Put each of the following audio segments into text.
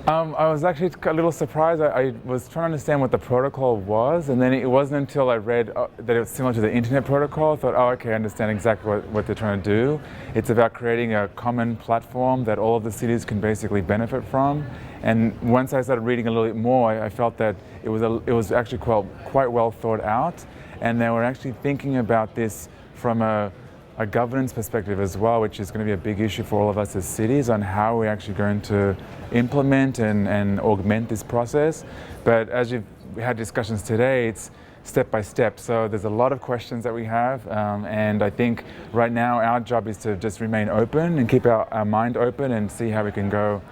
I was actually a little surprised. I was trying to understand what the protocol was, and then it wasn't until I read that it was similar to the internet protocol. I thought, oh, okay, I understand exactly what they're trying to do. It's about creating a common platform that all of the cities can basically benefit from. And once I started reading a little bit more, I felt that it was actually quite well thought out, and they were actually thinking about this from a governance perspective as well, which is going to be a big issue for all of us as cities on how we're actually going to implement and augment this process. But as we had discussions today, it's step by step. So there's a lot of questions that we have, and I think right now our job is to just remain open and keep our mind open and see how we can go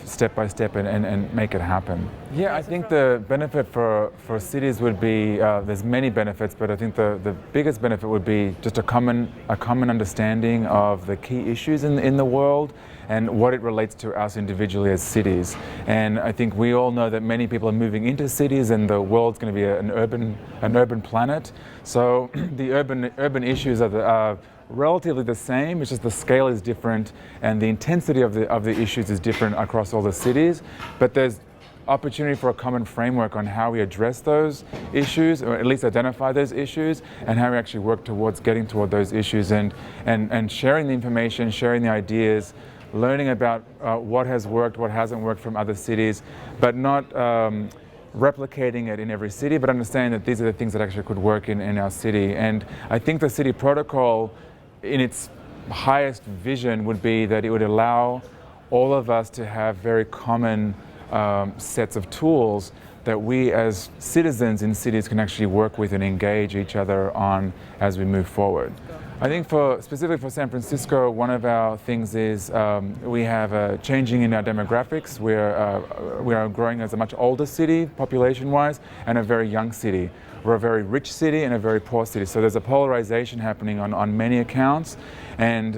step by step and make it happen. Yeah, I think the benefit for cities would be, there's many benefits, but I think the biggest benefit would be just a common understanding of the key issues in the world and what it relates to us individually as cities. And I think we all know that many people are moving into cities, and the world's going to be an urban planet. So the urban issues are relatively the same. It's just the scale is different and the intensity of the issues is different across all the cities. But there's opportunity for a common framework on how we address those issues, or at least identify those issues, and how we actually work towards getting toward those issues, and sharing the information, sharing the ideas, learning about what has worked, what hasn't worked from other cities, but not replicating it in every city, but understanding that these are the things that actually could work in our city. And I think the city protocol, in its highest vision, would be that it would allow all of us to have very common sets of tools that we as citizens in cities can actually work with and engage each other on as we move forward. I think specifically for San Francisco, one of our things is we have a changing in our demographics. We are growing as a much older city population-wise and a very young city. We're a very rich city and a very poor city. So there's a polarization happening on many accounts, and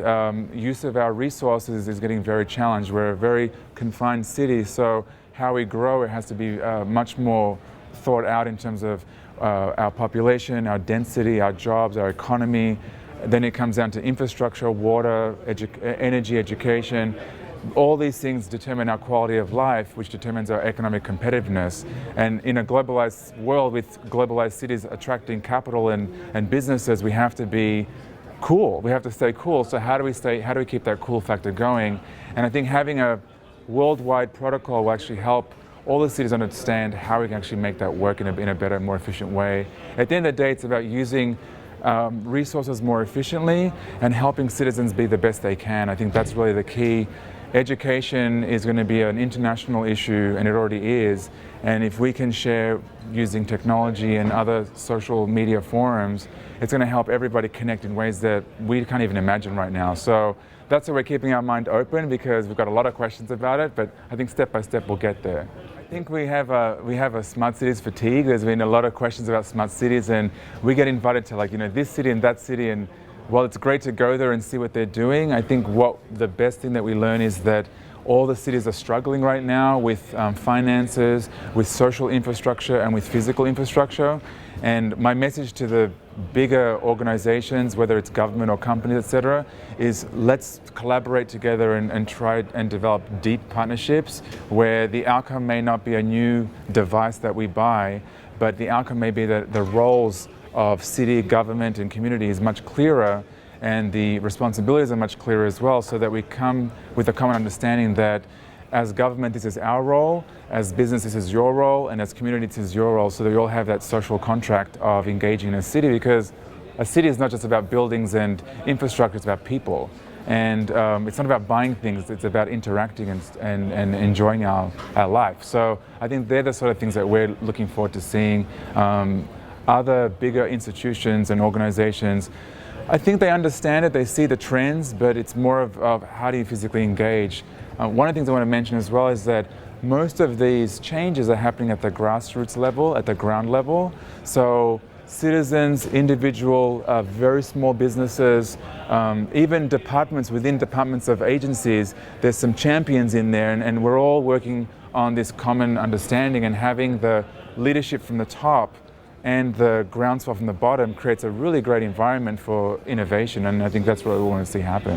use of our resources is getting very challenged. We're a very confined city, so how we grow, it has to be much more thought out in terms of our population, our density, our jobs, our economy. Then it comes down to infrastructure, water, energy, education. All these things determine our quality of life, which determines our economic competitiveness. And in a globalized world with globalized cities attracting capital and businesses, we have to be cool. We have to stay cool. So how do we keep that cool factor going? And I think having a worldwide protocol will actually help all the cities understand how we can actually make that work in a better, more efficient way. At the end of the day, it's about using resources more efficiently and helping citizens be the best they can. I think that's really the key. Education is going to be an international issue, and it already is. And if we can share using technology and other social media forums, it's going to help everybody connect in ways that we can't even imagine right now. So that's why we're keeping our mind open, because we've got a lot of questions about it, but I think step by step we'll get there. I think we have a smart cities fatigue. There's been a lot of questions about smart cities, and we get invited to this city and that city, and while it's great to go there and see what they're doing, I think the best thing that we learn is that all the cities are struggling right now with finances, with social infrastructure, and with physical infrastructure. And my message to the bigger organizations, whether it's government or companies, etc., is let's collaborate together and try and develop deep partnerships where the outcome may not be a new device that we buy, but the outcome may be that the roles of city, government, and community is much clearer, and the responsibilities are much clearer as well, so that we come with a common understanding that as government, this is our role, as business, this is your role, and as community, this is your role, so that we all have that social contract of engaging in a city, because a city is not just about buildings and infrastructure, it's about people. And it's not about buying things, it's about interacting and enjoying our life. So I think they're the sort of things that we're looking forward to seeing. Other bigger institutions and organizations, I think they understand it, they see the trends, but it's more of how do you physically engage. One of the things I want to mention as well is that most of these changes are happening at the grassroots level, at the ground level. So citizens, individual, very small businesses, even departments within departments of agencies, there's some champions in there, and we're all working on this common understanding, and having the leadership from the top and the groundswell from the bottom creates a really great environment for innovation, and I think that's what we want to see happen.